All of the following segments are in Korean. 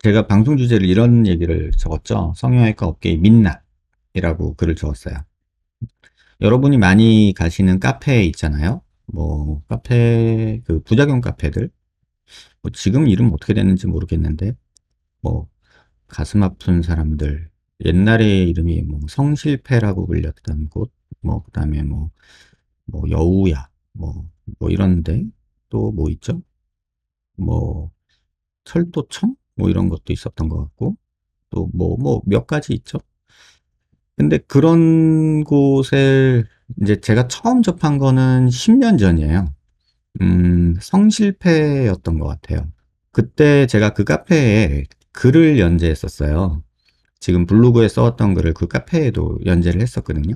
제가 방송 주제를 이런 얘기를 적었죠. 성형외과 업계의 민낯이라고 글을 적었어요. 여러분이 많이 가시는 카페 있잖아요. 뭐 카페 그 부작용 카페들 뭐 지금 이름 어떻게 됐는지 모르겠는데 뭐 가슴 아픈 사람들 옛날에 이름이 뭐 성실패라고 불렸던 곳 뭐 그다음에 뭐 여우야 뭐 이런데 또 뭐 있죠? 뭐 철도청 뭐 이런 것도 있었던 것 같고 또 뭐 몇 가지 있죠. 근데 그런 곳을 이제 제가 처음 접한 거는 10년 전이에요. 성실패였던 것 같아요. 그때 제가 그 카페에 글을 연재했었어요. 지금 블로그에 써왔던 글을 그 카페에도 연재를 했었거든요.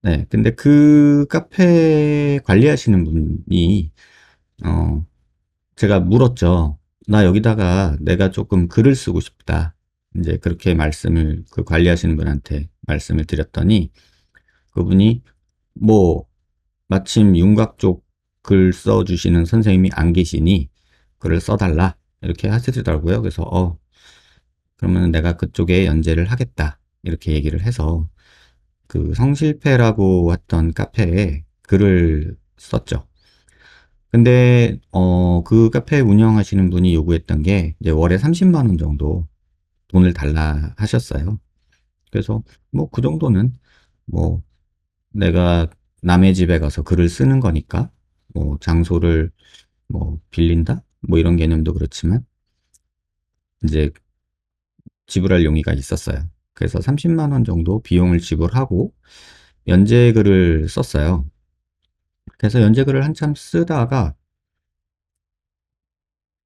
네, 근데 그 카페 관리하시는 분이, 어, 제가 물었죠. 나 여기다가 내가 조금 글을 쓰고 싶다. 이제 그렇게 말씀을 그 관리하시는 분한테 말씀을 드렸더니 그분이 뭐 마침 윤곽 쪽 글 써주시는 선생님이 안 계시니 글을 써달라 이렇게 하시더라고요. 그래서 그러면 내가 그쪽에 연재를 하겠다 이렇게 얘기를 해서 그 성실패라고 했던 카페에 글을 썼죠. 근데 그 카페 운영하시는 분이 요구했던 게 이제 월에 30만 원 정도 돈을 달라 하셨어요. 그래서 뭐 그 정도는 뭐 내가 남의 집에 가서 글을 쓰는 거니까 뭐 장소를 뭐 빌린다 뭐 이런 개념도 그렇지만 이제 지불할 용의가 있었어요. 그래서 30만 원 정도 비용을 지불하고 연재글을 썼어요. 그래서 연재글을 한참 쓰다가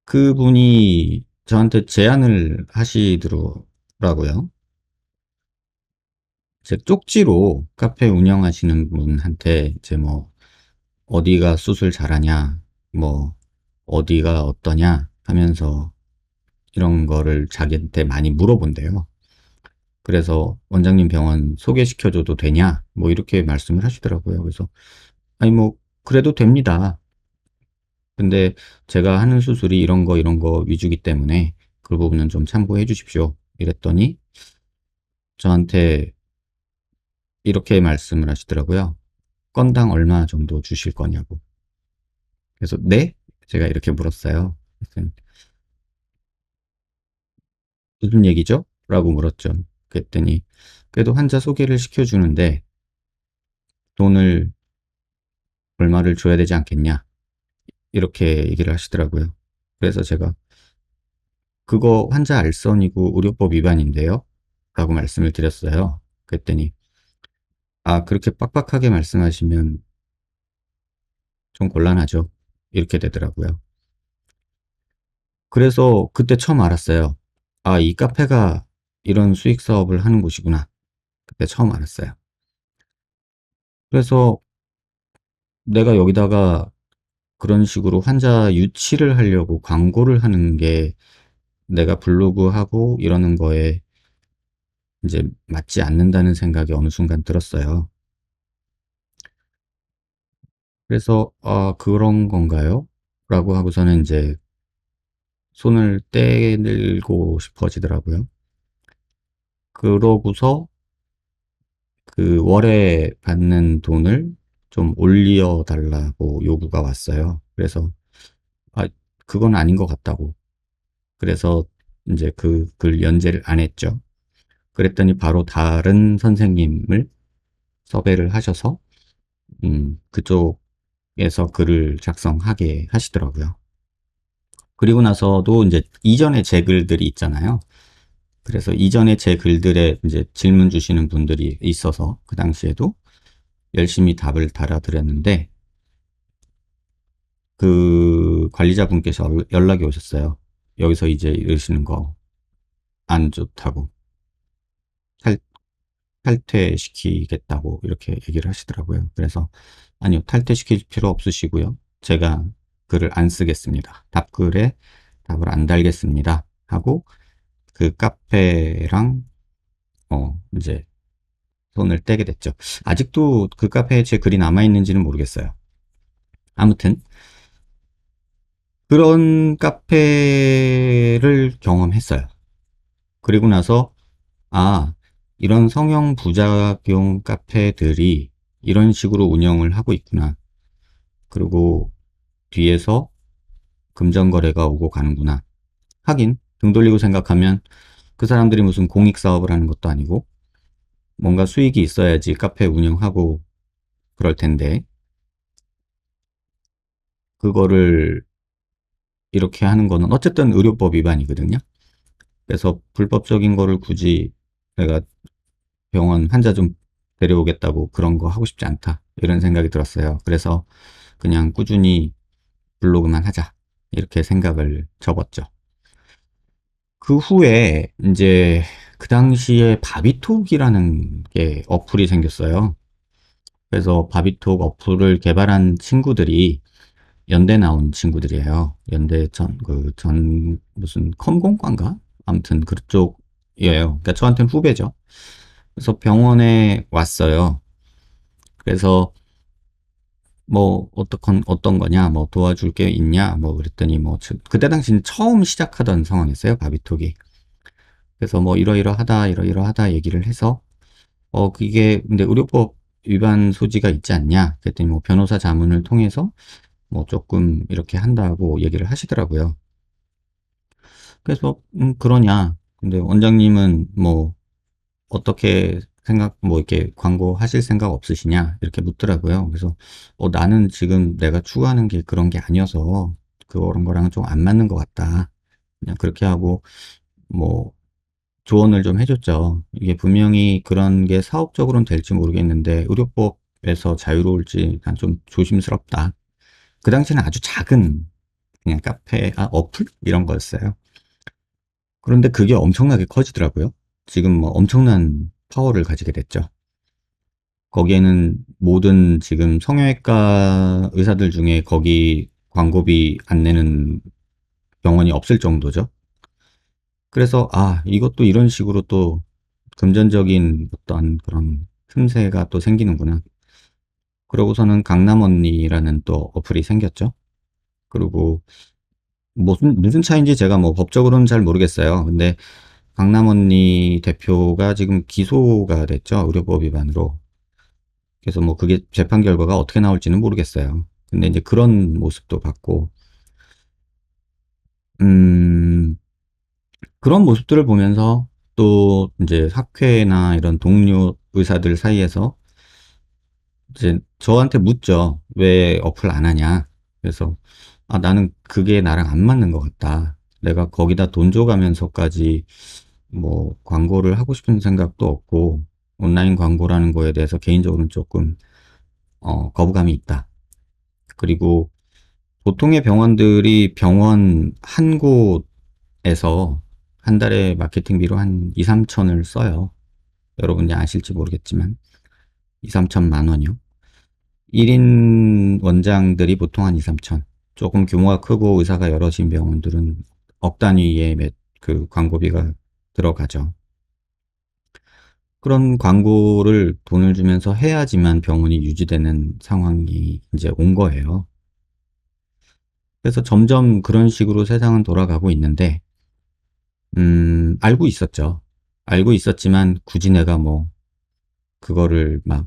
그분이 저한테 제안을 하시더라고요. 제 쪽지로 카페 운영하시는 분한테 이제 뭐 어디가 수술 잘하냐, 뭐 어디가 어떠냐 하면서 이런 거를 자기한테 많이 물어본대요. 그래서 원장님 병원 소개시켜줘도 되냐? 뭐 이렇게 말씀을 하시더라고요. 그래서 아니 뭐 그래도 됩니다. 근데 제가 하는 수술이 이런 거 위주기 때문에 그 부분은 좀 참고해 주십시오. 이랬더니 저한테 이렇게 말씀을 하시더라고요. 건당 얼마 정도 주실 거냐고. 그래서 네? 제가 이렇게 물었어요. 그래서 무슨 얘기죠? 라고 물었죠. 그랬더니 그래도 환자 소개를 시켜주는데 돈을 얼마를 줘야 되지 않겠냐? 이렇게 얘기를 하시더라고요. 그래서 제가 그거 환자 알선이고 의료법 위반인데요? 라고 말씀을 드렸어요. 그랬더니 아, 그렇게 빡빡하게 말씀하시면 좀 곤란하죠. 이렇게 되더라고요. 그래서 그때 처음 알았어요. 아, 이 카페가 이런 수익 사업을 하는 곳이구나. 그때 처음 알았어요. 그래서 내가 여기다가 그런 식으로 환자 유치를 하려고 광고를 하는 게 내가 블로그하고 이러는 거에 이제 맞지 않는다는 생각이 어느 순간 들었어요. 그래서 아, 그런 건가요? 라고 하고서는 이제 손을 떼밀고 싶어지더라고요. 그러고서 그 월에 받는 돈을 좀 올려 달라고 요구가 왔어요. 그래서 아, 그건 아닌 것 같다고. 그래서 이제 그 글 연재를 안 했죠. 그랬더니 바로 다른 선생님을 섭외를 하셔서 그쪽에서 글을 작성하게 하시더라고요. 그리고 나서도 이제 이전에 제 글들이 있잖아요. 그래서 이전에 제 글들에 이제 질문 주시는 분들이 있어서 그 당시에도 열심히 답을 달아드렸는데 그 관리자분께서 연락이 오셨어요. 여기서 이제 이러시는 거 안 좋다고 탈, 탈퇴시키겠다고 이렇게 얘기를 하시더라고요. 그래서 아니요, 탈퇴시킬 필요 없으시고요. 제가 글을 안 쓰겠습니다. 답글에 답을 안 달겠습니다. 하고 그 카페랑 이제 손을 떼게 됐죠. 아직도 그 카페에 제 글이 남아 있는지는 모르겠어요. 아무튼 그런 카페를 경험했어요. 그리고 나서, 아, 이런 성형 부작용 카페들이 이런 식으로 운영을 하고 있구나. 그리고 뒤에서 금전거래가 오고 가는구나. 하긴, 등 돌리고 생각하면 그 사람들이 무슨 공익사업을 하는 것도 아니고, 뭔가 수익이 있어야지 카페 운영하고 그럴 텐데, 그거를 이렇게 하는 거는 어쨌든 의료법 위반이거든요. 그래서 불법적인 거를 굳이 내가 병원 환자 좀 데려오겠다고 그런 거 하고 싶지 않다. 이런 생각이 들었어요. 그래서 그냥 꾸준히 블로그만 하자. 이렇게 생각을 접었죠. 그 후에 이제 그 당시에 바비톡이라는 게 어플이 생겼어요. 그래서 바비톡 어플을 개발한 친구들이 연대 나온 친구들이에요. 연대 무슨 컴공과인가? 아무튼 그쪽이에요. 그러니까 저한테는 후배죠. 그래서 병원에 왔어요. 그래서 뭐 어떤 거냐, 뭐 도와줄 게 있냐, 뭐 그랬더니 뭐 그때 당시는 처음 시작하던 상황이었어요, 바비톡이. 그래서 뭐 이러이러하다, 이러이러하다 얘기를 해서 그게 근데 의료법 위반 소지가 있지 않냐? 그랬더니 뭐 변호사 자문을 통해서 뭐 조금 이렇게 한다고 얘기를 하시더라고요. 그래서 그러냐? 근데 원장님은 뭐 어떻게 뭐 이렇게 광고하실 생각 없으시냐? 이렇게 묻더라고요. 그래서 나는 지금 내가 추구하는 게 그런 게 아니어서 그런 거랑 좀 안 맞는 것 같다. 그냥 그렇게 하고 뭐 조언을 좀 해줬죠. 이게 분명히 그런 게 사업적으로는 될지 모르겠는데 의료법에서 자유로울지 난 좀 조심스럽다. 그 당시에는 아주 작은 그냥 어플 이런 거였어요. 그런데 그게 엄청나게 커지더라고요. 지금 뭐 엄청난 파워를 가지게 됐죠. 거기에는 모든 지금 성형외과 의사들 중에 거기 광고비 안 내는 병원이 없을 정도죠. 그래서 이것도 이런 식으로 또 금전적인 어떤 그런 틈새가 또 생기는구나. 그러고서는 강남 언니라는 또 어플이 생겼죠. 그리고 무슨 차이인지 제가 뭐 법적으로는 잘 모르겠어요. 근데 강남 언니 대표가 지금 기소가 됐죠. 의료법 위반으로. 그래서 뭐 그게 재판 결과가 어떻게 나올지는 모르겠어요. 근데 이제 그런 모습도 봤고, 음, 그런 모습들을 보면서 또 이제 학회나 이런 동료 의사들 사이에서 이제 저한테 묻죠. 왜 어플 안 하냐? 그래서 나는 그게 나랑 안 맞는 것 같다. 내가 거기다 돈 줘가면서까지 뭐 광고를 하고 싶은 생각도 없고 온라인 광고라는 거에 대해서 개인적으로는 조금 거부감이 있다. 그리고 보통의 병원들이 병원 한 곳에서 한 달에 마케팅비로 한 2, 3천을 써요. 여러분이 아실지 모르겠지만 2, 3천만 원이요. 1인 원장들이 보통 한 2, 3천. 조금 규모가 크고 의사가 여럿인 병원들은 억 단위의 그 광고비가 들어가죠. 그런 광고를 돈을 주면서 해야지만 병원이 유지되는 상황이 이제 온 거예요. 그래서 점점 그런 식으로 세상은 돌아가고 있는데, 알고 있었죠. 알고 있었지만 굳이 내가 뭐, 그거를 막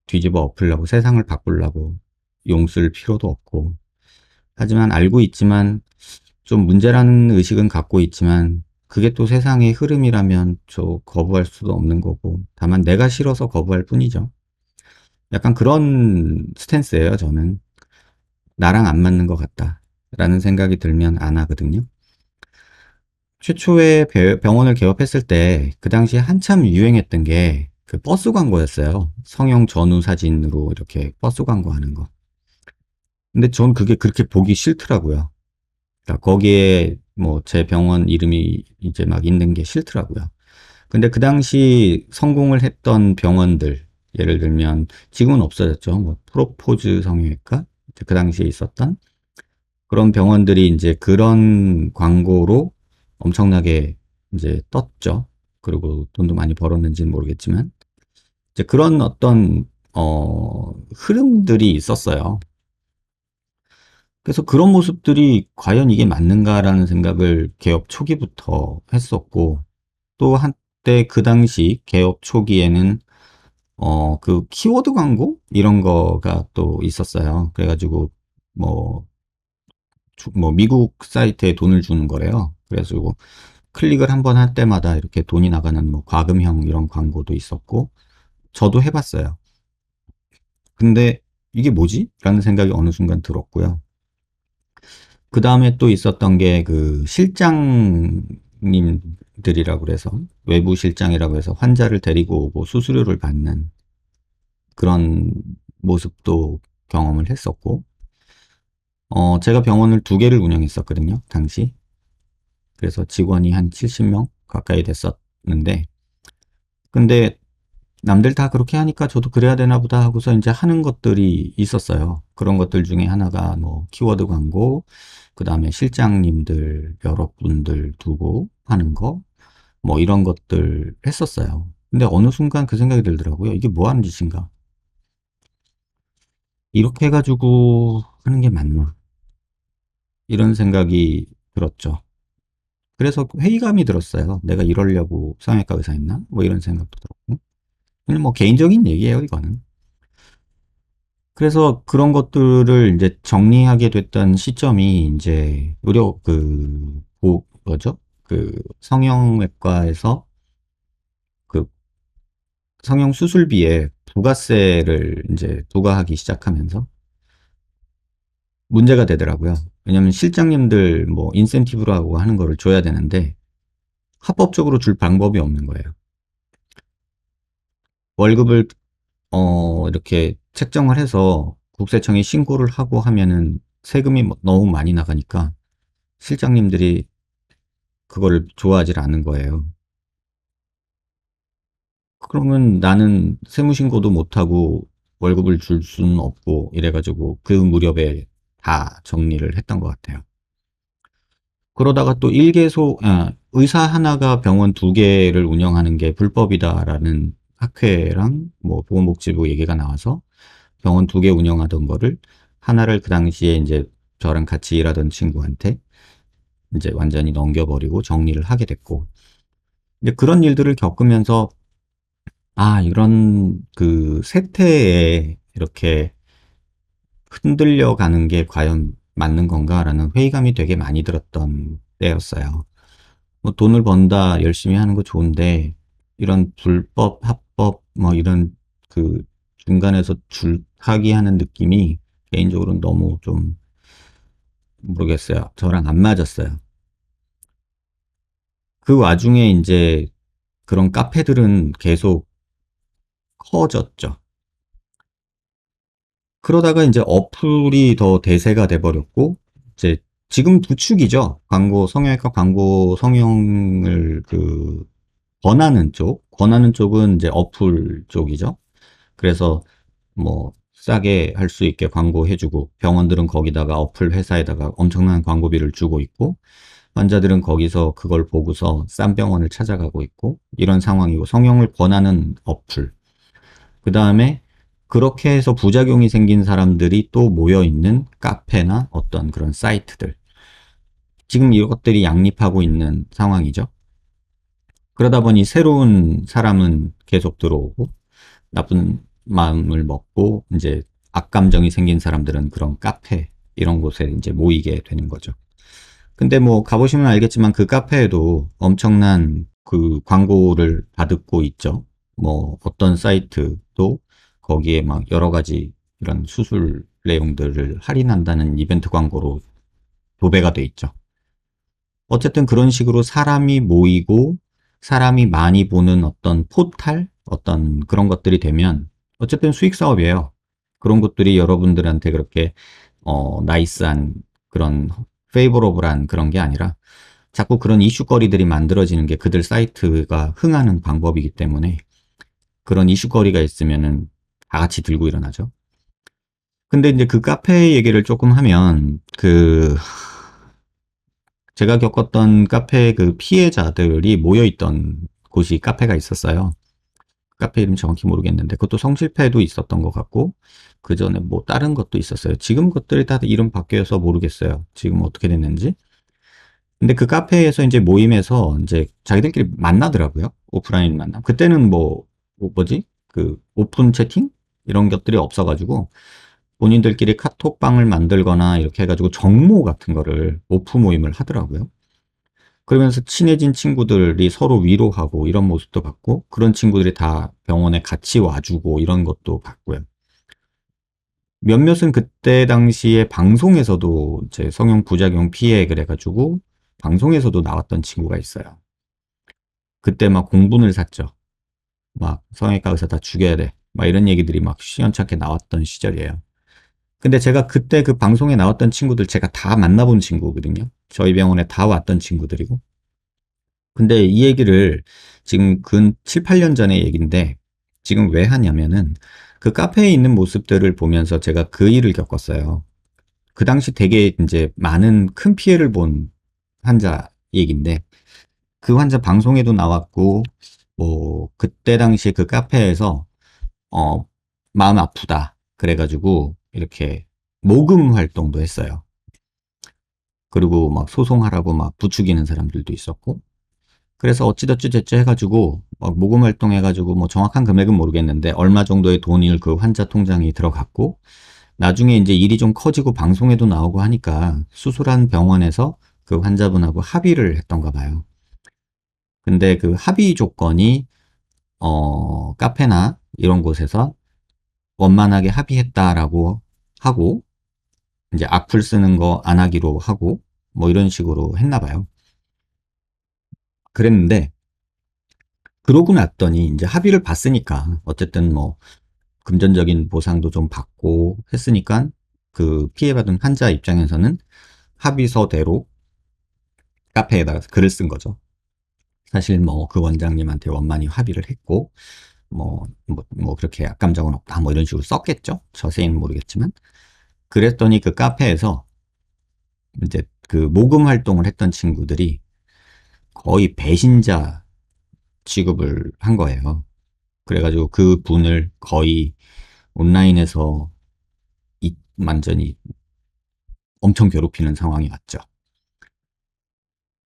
뒤집어 엎으려고 세상을 바꾸려고 용쓸 필요도 없고, 하지만 알고 있지만 좀 문제라는 의식은 갖고 있지만 그게 또 세상의 흐름이라면 저 거부할 수도 없는 거고 다만 내가 싫어서 거부할 뿐이죠. 약간 그런 스탠스예요, 저는. 나랑 안 맞는 것 같다 라는 생각이 들면 안 하거든요. 최초에 병원을 개업했을 때 그 당시에 한참 유행했던 게 그 버스 광고였어요. 성형 전후 사진으로 이렇게 버스 광고하는 거. 근데 전 그게 그렇게 보기 싫더라고요. 그러니까 거기에 뭐 제 병원 이름이 이제 막 있는 게 싫더라고요. 근데 그 당시 성공을 했던 병원들, 예를 들면 지금은 없어졌죠. 뭐 프로포즈 성형외과 그 당시에 있었던 그런 병원들이 이제 그런 광고로 엄청나게 이제 떴죠. 그리고 돈도 많이 벌었는지는 모르겠지만 이제 그런 어떤 흐름들이 있었어요. 그래서 그런 모습들이 과연 이게 맞는가라는 생각을 개업 초기부터 했었고, 또 한때 그 당시 개업 초기에는 그 키워드 광고 이런 거가 또 있었어요. 그래가지고 뭐, 뭐 미국 사이트에 돈을 주는 거래요. 그래가지고 클릭을 한번 할 때마다 이렇게 돈이 나가는 뭐 과금형 이런 광고도 있었고, 저도 해봤어요. 근데 이게 뭐지? 라는 생각이 어느 순간 들었고요. 그 다음에 또 있었던 게 그 실장님들이라고 그래서 외부 실장이라고 해서 환자를 데리고 오고 수수료를 받는 그런 모습도 경험을 했었고, 제가 병원을 두 개를 운영했었거든요, 당시. 그래서 직원이 한 70명 가까이 됐었는데, 근데 남들 다 그렇게 하니까 저도 그래야 되나 보다 하고서 이제 하는 것들이 있었어요. 그런 것들 중에 하나가 뭐 키워드 광고, 그 다음에 실장님들 여러분들 두고 하는 거, 뭐 이런 것들 했었어요. 근데 어느 순간 그 생각이 들더라고요. 이게 뭐 하는 짓인가? 이렇게 해가지고 하는 게 맞나? 이런 생각이 들었죠. 그래서 회의감이 들었어요. 내가 이러려고 성형외과 의사였나? 뭐 이런 생각도 들었고. 그냥 뭐 개인적인 얘기예요, 이거는. 그래서 그런 것들을 이제 정리하게 됐던 시점이 이제 의료 뭐죠? 그 성형외과에서 그 성형 수술비에 부가세를 이제 부과하기 시작하면서 문제가 되더라고요. 왜냐면 실장님들 뭐 인센티브라고 하는 거를 줘야 되는데 합법적으로 줄 방법이 없는 거예요. 월급을 이렇게 책정을 해서 국세청에 신고를 하고 하면은 세금이 너무 많이 나가니까 실장님들이 그거를 좋아하지 않는 거예요. 그러면 나는 세무신고도 못하고 월급을 줄 수는 없고 이래가지고 그 무렵에 다 정리를 했던 것 같아요. 그러다가 또 의사 하나가 병원 두 개를 운영하는 게 불법이다라는 학회랑 뭐 보건복지부 얘기가 나와서 병원 두 개 운영하던 거를 하나를 그 당시에 이제 저랑 같이 일하던 친구한테 이제 완전히 넘겨버리고 정리를 하게 됐고, 이제 그런 일들을 겪으면서 아, 이런 그 세태에 이렇게 흔들려 가는 게 과연 맞는 건가라는 회의감이 되게 많이 들었던 때였어요. 뭐 돈을 번다 열심히 하는 거 좋은데 이런 불법, 합법 뭐 이런 그 중간에서 줄타기 하는 느낌이 개인적으로는 너무 좀 모르겠어요. 저랑 안 맞았어요. 그 와중에 이제 그런 카페들은 계속 커졌죠. 그러다가 이제 어플이 더 대세가 돼버렸고, 이제 지금 부축이죠. 성형외과 광고 성형을 권하는 쪽은 이제 어플 쪽이죠. 그래서 뭐 싸게 할 수 있게 광고해주고, 병원들은 거기다가 어플 회사에다가 엄청난 광고비를 주고 있고, 환자들은 거기서 그걸 보고서 싼 병원을 찾아가고 있고, 이런 상황이고, 성형을 권하는 어플. 그 다음에 그렇게 해서 부작용이 생긴 사람들이 또 모여있는 카페나 어떤 그런 사이트들. 지금 이것들이 양립하고 있는 상황이죠. 그러다 보니 새로운 사람은 계속 들어오고, 나쁜 마음을 먹고, 이제 악감정이 생긴 사람들은 그런 카페, 이런 곳에 이제 모이게 되는 거죠. 근데 뭐 가보시면 알겠지만 그 카페에도 엄청난 그 광고를 받고 있죠. 뭐 어떤 사이트도 거기에 막 여러 가지 이런 수술 내용들을 할인한다는 이벤트 광고로 도배가 돼 있죠. 어쨌든 그런 식으로 사람이 모이고 사람이 많이 보는 어떤 포탈, 어떤 그런 것들이 되면 어쨌든 수익 사업이에요. 그런 것들이 여러분들한테 그렇게 나이스한 그런 페이버러블한 그런 게 아니라 자꾸 그런 이슈거리들이 만들어지는 게 그들 사이트가 흥하는 방법이기 때문에 그런 이슈거리가 있으면은 다 같이 들고 일어나죠. 근데 이제 그 카페 얘기를 조금 하면 제가 겪었던 카페 그 피해자들이 모여있던 곳이 카페가 있었어요. 카페 이름 정확히 모르겠는데 그것도 성실패도 있었던 것 같고 그 전에 뭐 다른 것도 있었어요. 지금 것들이 다 이름 바뀌어서 모르겠어요. 지금 어떻게 됐는지. 근데 그 카페에서 이제 모임에서 이제 자기들끼리 만나더라고요. 오프라인 만남. 그때는 뭐지? 그 오픈 채팅? 이런 것들이 없어가지고 본인들끼리 카톡방을 만들거나 이렇게 해가지고 정모 같은 거를 오프 모임을 하더라고요. 그러면서 친해진 친구들이 서로 위로하고 이런 모습도 봤고, 그런 친구들이 다 병원에 같이 와주고 이런 것도 봤고요. 몇몇은 그때 당시에 방송에서도 이제 성형 부작용 피해 그래가지고 방송에서도 나왔던 친구가 있어요. 그때 막 공분을 샀죠. 막 성형외과 의사 다 죽여야 돼. 막 이런 얘기들이 막 시원찮게 나왔던 시절이에요. 근데 제가 그때 그 방송에 나왔던 친구들 제가 다 만나본 친구거든요. 저희 병원에 다 왔던 친구들이고. 근데 이 얘기를 지금 근 7, 8년 전의 얘기인데 지금 왜 하냐면은 그 카페에 있는 모습들을 보면서 제가 그 일을 겪었어요. 그 당시 되게 이제 많은 큰 피해를 본 환자 얘기인데 그 환자 방송에도 나왔고 뭐 그때 당시에 그 카페에서 어 마음 아프다 그래가지고 이렇게 모금 활동도 했어요. 그리고 막 소송하라고 막 부추기는 사람들도 있었고 그래서 어찌저찌 됐지 해가지고 막 모금 활동해가지고 뭐 정확한 금액은 모르겠는데 얼마 정도의 돈을 그 환자 통장에 들어갔고 나중에 이제 일이 좀 커지고 방송에도 나오고 하니까 수술한 병원에서 그 환자분하고 합의를 했던가 봐요. 근데 그 합의 조건이 카페나 이런 곳에서 원만하게 합의했다라고 하고 이제 악플 쓰는 거 안 하기로 하고 뭐 이런 식으로 했나 봐요. 그랬는데 그러고 났더니 이제 합의를 봤으니까 어쨌든 뭐 금전적인 보상도 좀 받고 했으니까 그 피해받은 환자 입장에서는 합의서대로 카페에다가 글을 쓴 거죠. 사실 뭐 그 원장님한테 원만히 합의를 했고 뭐 그렇게 악감정은 없다 뭐 이런 식으로 썼겠죠. 자세히는 모르겠지만 그랬더니 그 카페에서 이제 그 모금 활동을 했던 친구들이 거의 배신자 취급을 한 거예요. 그래가지고 그 분을 거의 온라인에서 완전히 엄청 괴롭히는 상황이 왔죠.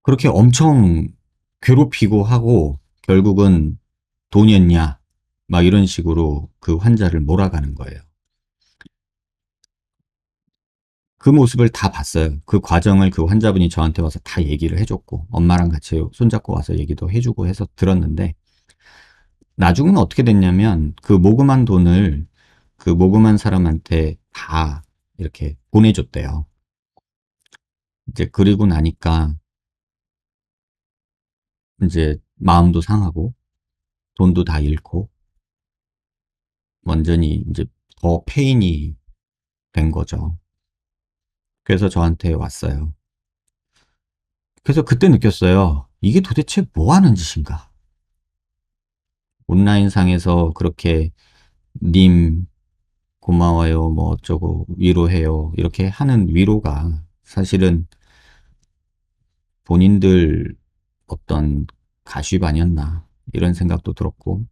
그렇게 엄청 괴롭히고 하고 결국은 돈이었냐 막 이런 식으로 그 환자를 몰아가는 거예요. 그 모습을 다 봤어요. 그 과정을 그 환자분이 저한테 와서 다 얘기를 해줬고 엄마랑 같이 손잡고 와서 얘기도 해주고 해서 들었는데 나중은 어떻게 됐냐면 그 모금한 돈을 그 모금한 사람한테 다 이렇게 보내줬대요. 이제 그리고 나니까 이제 마음도 상하고 돈도 다 잃고 완전히 이제 더 페인이 된 거죠. 그래서 저한테 왔어요. 그래서 그때 느꼈어요. 이게 도대체 뭐 하는 짓인가? 온라인상에서 그렇게 님 고마워요, 뭐 어쩌고 위로해요. 이렇게 하는 위로가 사실은 본인들 어떤 가십 아니었나 이런 생각도 들었고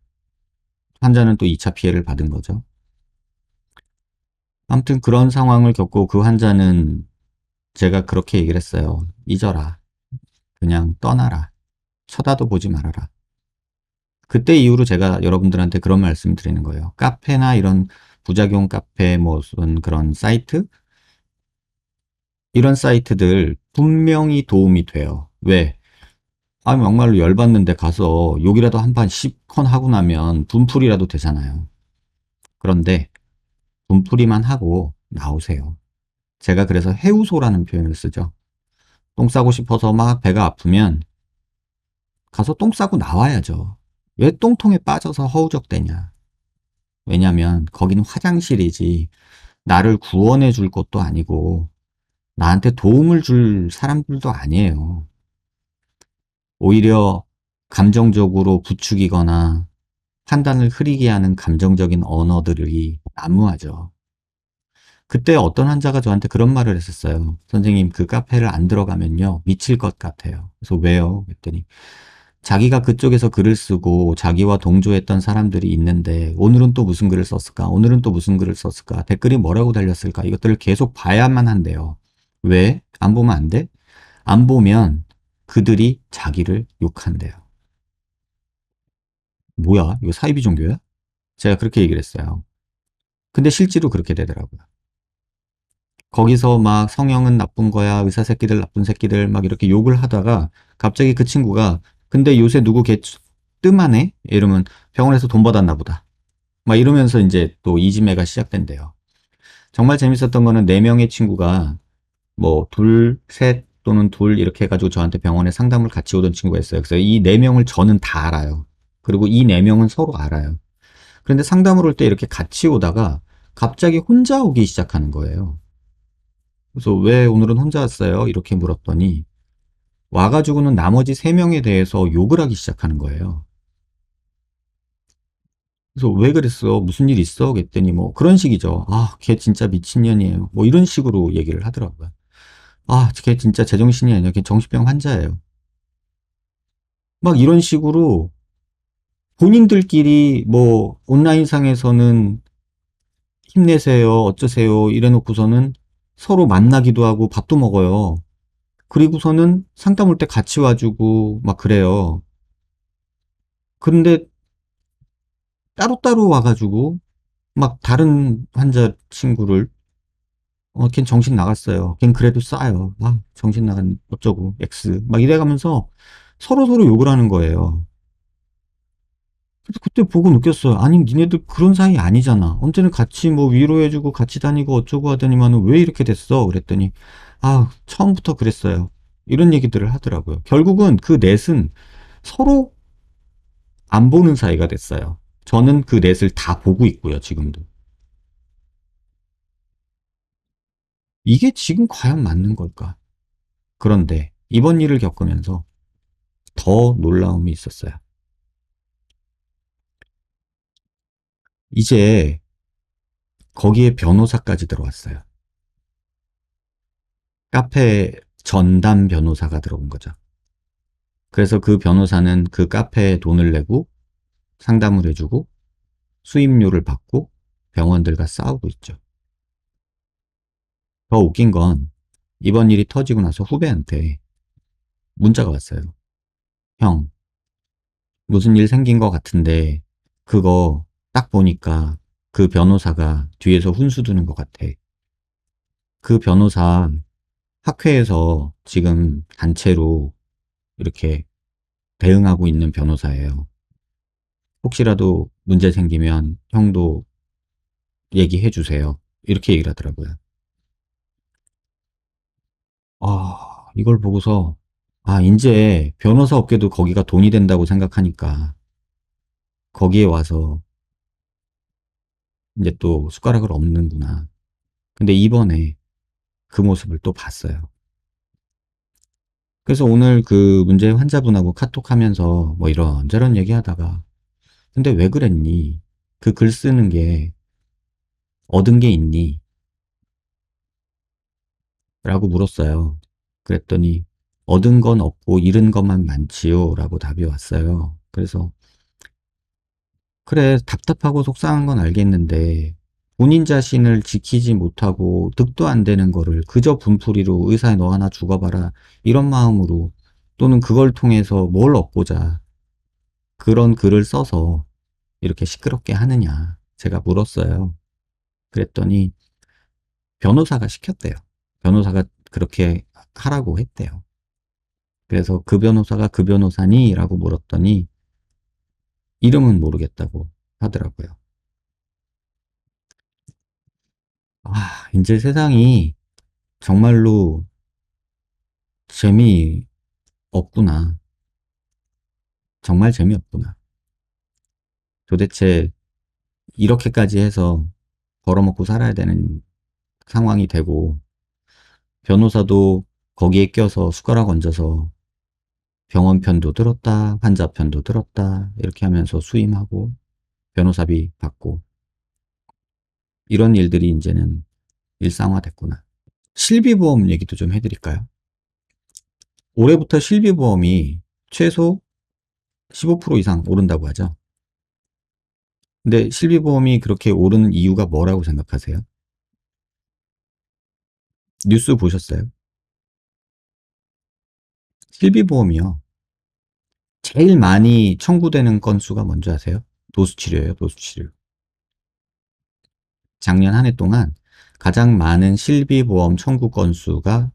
환자는 또 2차 피해를 받은 거죠. 아무튼 그런 상황을 겪고 그 환자는 제가 그렇게 얘기를 했어요. 잊어라. 그냥 떠나라. 쳐다도 보지 말아라. 그때 이후로 제가 여러분들한테 그런 말씀 드리는 거예요. 카페나 이런 부작용 카페 무슨 그런 사이트 이런 사이트들 분명히 도움이 돼요. 왜? 아 정말로 열받는데 가서 욕이라도 한 판 10컨 하고 나면 분풀이라도 되잖아요. 그런데 분풀이만 하고 나오세요. 제가 그래서 해우소라는 표현을 쓰죠. 똥 싸고 싶어서 막 배가 아프면 가서 똥 싸고 나와야죠. 왜 똥통에 빠져서 허우적대냐. 왜냐면 거기는 화장실이지 나를 구원해 줄 것도 아니고 나한테 도움을 줄 사람들도 아니에요. 오히려 감정적으로 부추기거나 판단을 흐리게 하는 감정적인 언어들이 난무하죠. 그때 어떤 환자가 저한테 그런 말을 했었어요. 선생님, 그 카페를 안 들어가면요, 미칠 것 같아요. 그래서 왜요? 그랬더니, 자기가 그쪽에서 글을 쓰고 자기와 동조했던 사람들이 있는데 오늘은 또 무슨 글을 썼을까? 오늘은 또 무슨 글을 썼을까? 댓글이 뭐라고 달렸을까? 이것들을 계속 봐야만 한대요. 왜? 안 보면 안 돼? 안 보면 그들이 자기를 욕한대요. 뭐야? 이거 사이비 종교야? 제가 그렇게 얘기를 했어요. 근데 실제로 그렇게 되더라고요. 거기서 막 성형은 나쁜 거야, 의사 새끼들 나쁜 새끼들 막 이렇게 욕을 하다가 갑자기 그 친구가 근데 요새 누구 걔 뜸하네? 이러면 병원에서 돈 받았나 보다. 막 이러면서 이제 또 이지매가 시작된대요. 정말 재밌었던 거는 네 명의 친구가 뭐 둘, 셋 또는 둘 이렇게 해가지고 저한테 병원에 상담을 같이 오던 친구가 있어요. 그래서 이 네 명을 저는 다 알아요. 그리고 이 네 명은 서로 알아요. 그런데 상담을 올 때 이렇게 같이 오다가 갑자기 혼자 오기 시작하는 거예요. 그래서 왜 오늘은 혼자 왔어요? 이렇게 물었더니 와가지고는 나머지 세 명에 대해서 욕을 하기 시작하는 거예요. 그래서 왜 그랬어? 무슨 일 있어? 그랬더니 뭐 그런 식이죠. 아, 걔 진짜 미친년이에요. 뭐 이런 식으로 얘기를 하더라고요. 아, 걔 진짜 제정신이 아니야. 걔 정신병 환자예요. 막 이런 식으로 본인들끼리 뭐 온라인상에서는 힘내세요, 어쩌세요 이래 놓고서는 서로 만나기도 하고 밥도 먹어요. 그리고서는 상담 올 때 같이 와주고 막 그래요. 그런데 따로따로 와가지고 막 다른 환자 친구를 걘 정신 나갔어요. 걘 그래도 싸요. 아, 정신 나간 어쩌고 X 막 이래가면서 서로 욕을 하는 거예요. 그래서 그때 보고 느꼈어요. 아니 니네들 그런 사이 아니잖아. 언제는 같이 뭐 위로해주고 같이 다니고 어쩌고 하더니만은 왜 이렇게 됐어? 그랬더니 아 처음부터 그랬어요. 이런 얘기들을 하더라고요. 결국은 그 넷은 서로 안 보는 사이가 됐어요. 저는 그 넷을 다 보고 있고요. 지금도. 이게 지금 과연 맞는 걸까? 그런데 이번 일을 겪으면서 더 놀라움이 있었어요. 이제 거기에 변호사까지 들어왔어요. 카페 전담 변호사가 들어온 거죠. 그래서 그 변호사는 그 카페에 돈을 내고 상담을 해주고 수임료를 받고 병원들과 싸우고 있죠. 더 웃긴 건 이번 일이 터지고 나서 후배한테 문자가 왔어요. 형, 무슨 일 생긴 것 같은데 그거 딱 보니까 그 변호사가 뒤에서 훈수 두는 것 같아. 그 변호사 학회에서 지금 단체로 이렇게 대응하고 있는 변호사예요. 혹시라도 문제 생기면 형도 얘기해 주세요. 이렇게 얘기를 하더라고요. 아, 이걸 보고서 아, 이제 변호사 업계도 거기가 돈이 된다고 생각하니까 거기에 와서 이제 또 숟가락을 얹는구나. 근데 이번에 그 모습을 또 봤어요. 그래서 오늘 그 문제 환자분하고 카톡하면서 뭐 이런저런 얘기하다가 근데 왜 그랬니? 그 글 쓰는 게 얻은 게 있니? 라고 물었어요. 그랬더니 얻은 건 없고 잃은 것만 많지요. 라고 답이 왔어요. 그래서 그래 답답하고 속상한 건 알겠는데 본인 자신을 지키지 못하고 득도 안 되는 거를 그저 분풀이로 의사에 너 하나 죽어봐라 이런 마음으로 또는 그걸 통해서 뭘 얻고자 그런 글을 써서 이렇게 시끄럽게 하느냐 제가 물었어요. 그랬더니 변호사가 시켰대요. 변호사가 그렇게 하라고 했대요. 그래서 그 변호사가 그 변호사니? 라고 물었더니 이름은 모르겠다고 하더라고요. 아, 이제 세상이 정말로 재미없구나. 정말 재미없구나. 도대체 이렇게까지 해서 벌어먹고 살아야 되는 상황이 되고 변호사도 거기에 껴서 숟가락 얹어서 병원 편도 들었다, 환자 편도 들었다 이렇게 하면서 수임하고 변호사비 받고 이런 일들이 이제는 일상화됐구나. 실비보험 얘기도 좀 해드릴까요? 올해부터 실비보험이 최소 15% 이상 오른다고 하죠. 근데 실비보험이 그렇게 오르는 이유가 뭐라고 생각하세요? 뉴스 보셨어요? 실비보험이요. 제일 많이 청구되는 건수가 뭔지 아세요? 도수치료예요, 도수치료. 작년 한 해 동안 가장 많은 실비보험 청구 건수가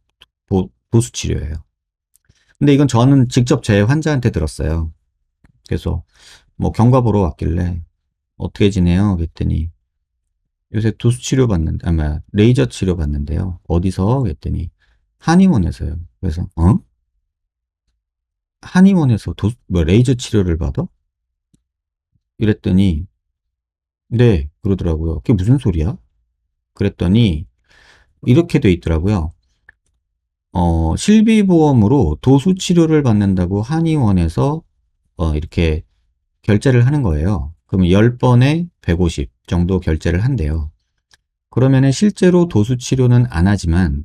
도수치료예요. 근데 이건 저는 직접 제 환자한테 들었어요. 그래서 뭐 경과 보러 왔길래 어떻게 지내요? 그랬더니 요새 도수 치료 받는데, 아마 레이저 치료 받는데요. 어디서? 그랬더니 한의원에서요. 그래서 한의원에서 뭐 레이저 치료를 받아? 이랬더니 네 그러더라고요. 그게 무슨 소리야? 그랬더니 이렇게 돼 있더라고요. 실비보험으로 도수 치료를 받는다고 한의원에서 이렇게 결제를 하는 거예요. 그러면 10번에 150 정도 결제를 한대요. 그러면은 실제로 도수 치료는 안 하지만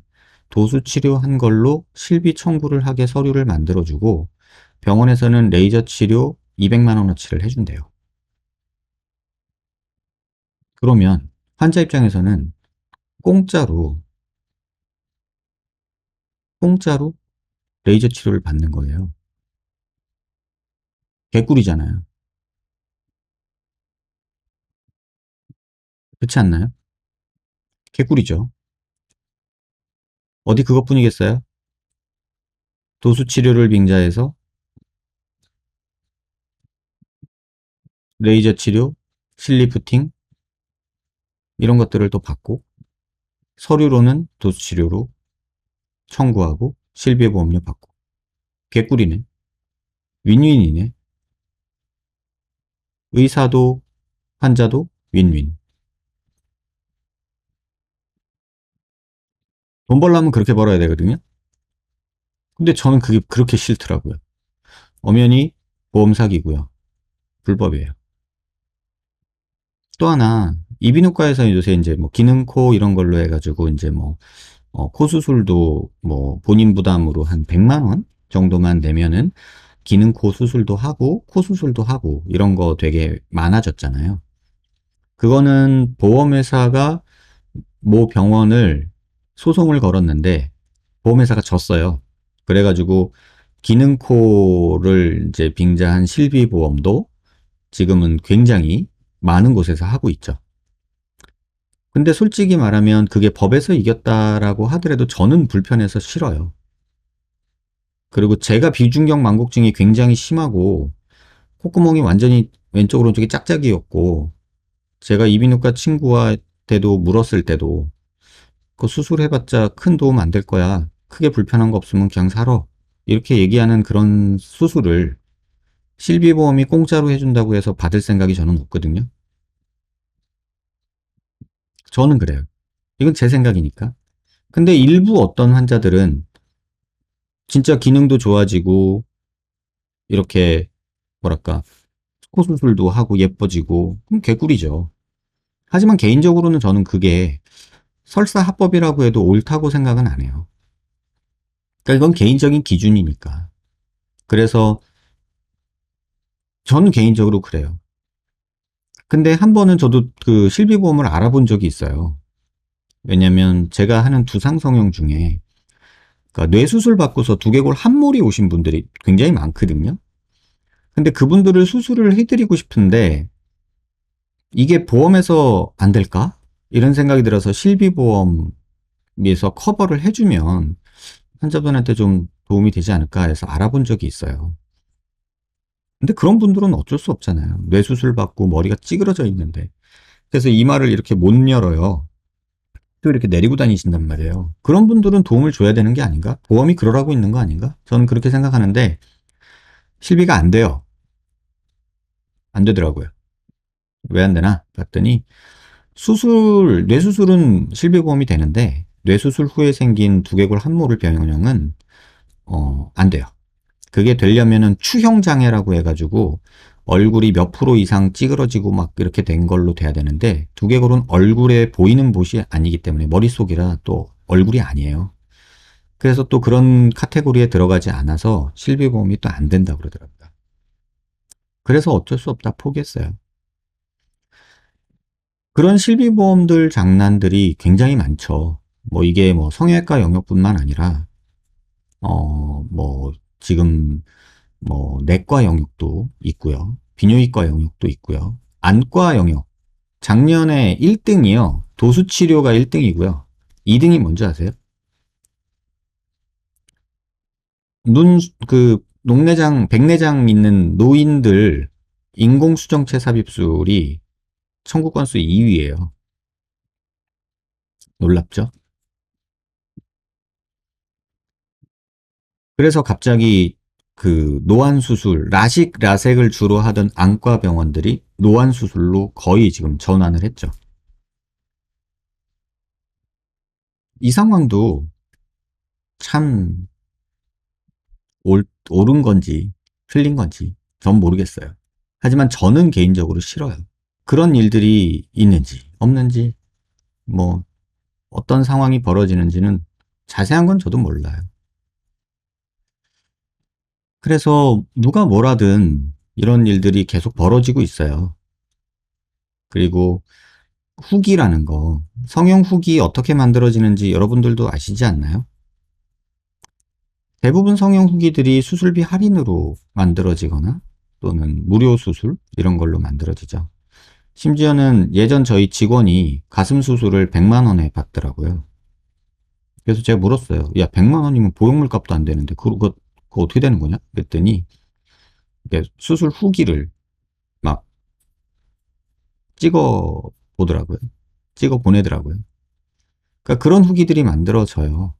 도수 치료한 걸로 실비 청구를 하게 서류를 만들어주고 병원에서는 레이저 치료 200만 원어치를 해준대요. 그러면 환자 입장에서는 공짜로 공짜로 레이저 치료를 받는 거예요. 개꿀이잖아요. 그렇지 않나요? 개꿀이죠. 어디 그것뿐이겠어요? 도수 치료를 빙자해서 레이저 치료, 실리프팅 이런 것들을 또 받고 서류로는 도수 치료로 청구하고 실비보험료 받고 개꿀이네. 윈윈이네. 의사도 환자도 윈윈. 돈 벌려면 그렇게 벌어야 되거든요. 근데 저는 그게 그렇게 싫더라고요. 엄연히 보험 사기고요. 불법이에요. 또 하나 이비인후과에서 요새 이제 뭐 기능코 이런 걸로 해가지고 이제 뭐 코 수술도 뭐 본인 부담으로 한 100만 원 정도만 내면은 기능코 수술도 하고 코 수술도 하고 이런 거 되게 많아졌잖아요. 그거는 보험회사가 모 병원을 소송을 걸었는데 보험회사가 졌어요. 그래가지고 기능코를 이제 빙자한 실비보험도 지금은 굉장히 많은 곳에서 하고 있죠. 근데 솔직히 말하면 그게 법에서 이겼다라고 하더라도 저는 불편해서 싫어요. 그리고 제가 비중격 망곡증이 굉장히 심하고 콧구멍이 완전히 왼쪽 오른쪽이 짝짝이였고 제가 이비인후과 친구한테도 물었을 때도 그 수술해봤자 큰 도움 안 될 거야. 크게 불편한 거 없으면 그냥 살아. 이렇게 얘기하는 그런 수술을 실비보험이 공짜로 해준다고 해서 받을 생각이 저는 없거든요. 저는 그래요. 이건 제 생각이니까. 근데 일부 어떤 환자들은 진짜 기능도 좋아지고 이렇게 뭐랄까 코 수술도 하고 예뻐지고 그럼 개꿀이죠. 하지만 개인적으로는 저는 그게 설사 합법이라고 해도 옳다고 생각은 안 해요. 그러니까 이건 개인적인 기준이니까. 그래서 저는 개인적으로 그래요. 근데 한 번은 저도 그 실비보험을 알아본 적이 있어요. 왜냐면 제가 하는 두상 성형 중에 그러니까 뇌수술 받고서 두개골 함몰이 오신 분들이 굉장히 많거든요. 근데 그분들을 수술을 해드리고 싶은데 이게 보험에서 안 될까? 이런 생각이 들어서 실비보험에서 커버를 해주면 환자분한테 좀 도움이 되지 않을까 해서 알아본 적이 있어요. 근데 그런 분들은 어쩔 수 없잖아요. 뇌수술 받고 머리가 찌그러져 있는데. 그래서 이마를 이렇게 못 열어요. 또 이렇게 내리고 다니신단 말이에요. 그런 분들은 도움을 줘야 되는 게 아닌가? 보험이 그러라고 있는 거 아닌가? 저는 그렇게 생각하는데 실비가 안 돼요. 안 되더라고요. 왜 안 되나? 봤더니 뇌수술은 실비보험이 되는데 뇌수술 후에 생긴 두개골 함몰을 병형은 안 돼요. 그게 되려면은 추형장애라고 해가지고 얼굴이 몇 프로 이상 찌그러지고 막 이렇게 된 걸로 돼야 되는데 두개골은 얼굴에 보이는 못이 아니기 때문에 머릿속이라 또 얼굴이 아니에요. 그래서 또 그런 카테고리에 들어가지 않아서 실비보험이 또 안 된다고 그러더라고요. 그래서 어쩔 수 없다 포기했어요. 그런 실비보험들 장난들이 굉장히 많죠. 뭐 이게 뭐 성형외과 영역뿐만 아니라 뭐 지금 뭐 내과 영역도 있고요. 비뇨기과 영역도 있고요. 안과 영역. 작년에 1등이요. 도수치료가 1등이고요. 2등이 뭔지 아세요? 녹내장, 백내장 있는 노인들 인공수정체 삽입술이 청구 건수 2위예요. 놀랍죠? 그래서 갑자기 그 노안 수술, 라식, 라섹을 주로 하던 안과 병원들이 노안 수술로 거의 지금 전환을 했죠. 이 상황도 참 옳은 건지 틀린 건지 전 모르겠어요. 하지만 저는 개인적으로 싫어요. 그런 일들이 있는지 없는지 뭐 어떤 상황이 벌어지는지는 자세한 건 저도 몰라요. 그래서 누가 뭐라든 이런 일들이 계속 벌어지고 있어요. 그리고 후기라는 거, 성형 후기 어떻게 만들어지는지 여러분들도 아시지 않나요? 대부분 성형 후기들이 수술비 할인으로 만들어지거나 또는 무료 수술 이런 걸로 만들어지죠. 심지어는 예전 저희 직원이 가슴 수술을 100만 원에 받더라고요. 그래서 제가 물었어요. 야, 100만 원이면 보형물 값도 안 되는데 그거 어떻게 되는 거냐? 그랬더니 수술 후기를 막 찍어 보더라고요. 찍어 보내더라고요. 그러니까 그런 후기들이 만들어져요.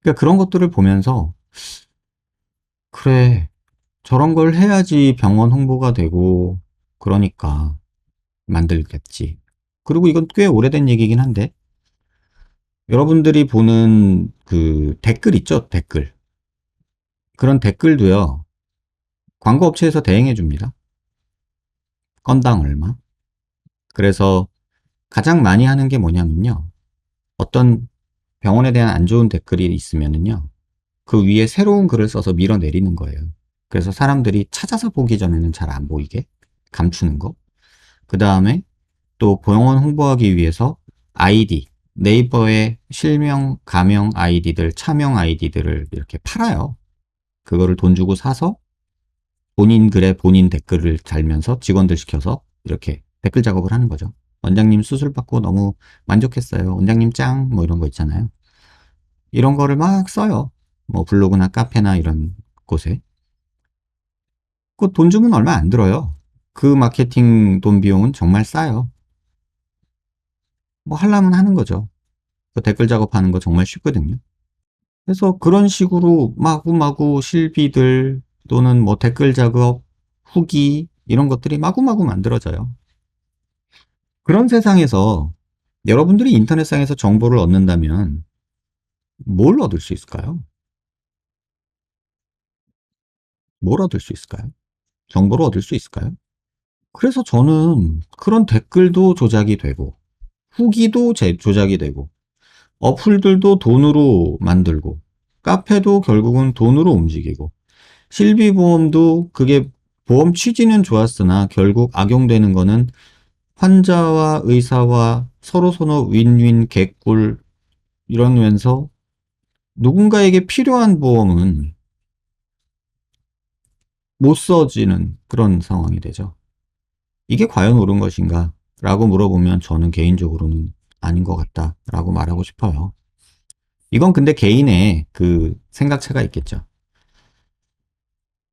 그러니까 그런 것들을 보면서 그래, 저런 걸 해야지 병원 홍보가 되고 그러니까 만들겠지. 그리고 이건 꽤 오래된 얘기긴 한데 여러분들이 보는 그 댓글 있죠? 댓글. 그런 댓글도요. 광고 업체에서 대행해 줍니다. 건당 얼마. 그래서 가장 많이 하는 게 뭐냐면요. 어떤 병원에 대한 안 좋은 댓글이 있으면은요. 그 위에 새로운 글을 써서 밀어내리는 거예요. 그래서 사람들이 찾아서 보기 전에는 잘 안 보이게 감추는 거. 그 다음에 또 병원 홍보하기 위해서 아이디, 네이버의 실명, 가명 아이디들, 차명 아이디들을 이렇게 팔아요. 그거를 돈 주고 사서 본인 글에 본인 댓글을 달면서 직원들 시켜서 이렇게 댓글 작업을 하는 거죠. 원장님 수술 받고 너무 만족했어요. 원장님 짱! 뭐 이런 거 있잖아요. 이런 거를 막 써요. 뭐 블로그나 카페나 이런 곳에. 그 돈 주면 얼마 안 들어요. 그 마케팅 돈 비용은 정말 싸요. 뭐 하려면 하는 거죠. 그 댓글 작업하는 거 정말 쉽거든요. 그래서 그런 식으로 마구마구 실비들 또는 뭐 댓글 작업, 후기 이런 것들이 마구마구 만들어져요. 그런 세상에서 여러분들이 인터넷상에서 정보를 얻는다면 뭘 얻을 수 있을까요? 뭘 얻을 수 있을까요? 정보를 얻을 수 있을까요? 그래서 저는 그런 댓글도 조작이 되고 후기도 조작이 되고 어플들도 돈으로 만들고 카페도 결국은 돈으로 움직이고 실비보험도 그게 보험 취지는 좋았으나 결국 악용되는 거는 환자와 의사와 서로 윈윈 개꿀 이러면서 누군가에게 필요한 보험은 못 써지는 그런 상황이 되죠. 이게 과연 옳은 것인가? 라고 물어보면 저는 개인적으로는 아닌 것 같다 라고 말하고 싶어요. 이건 근데 개인의 그 생각차가 있겠죠.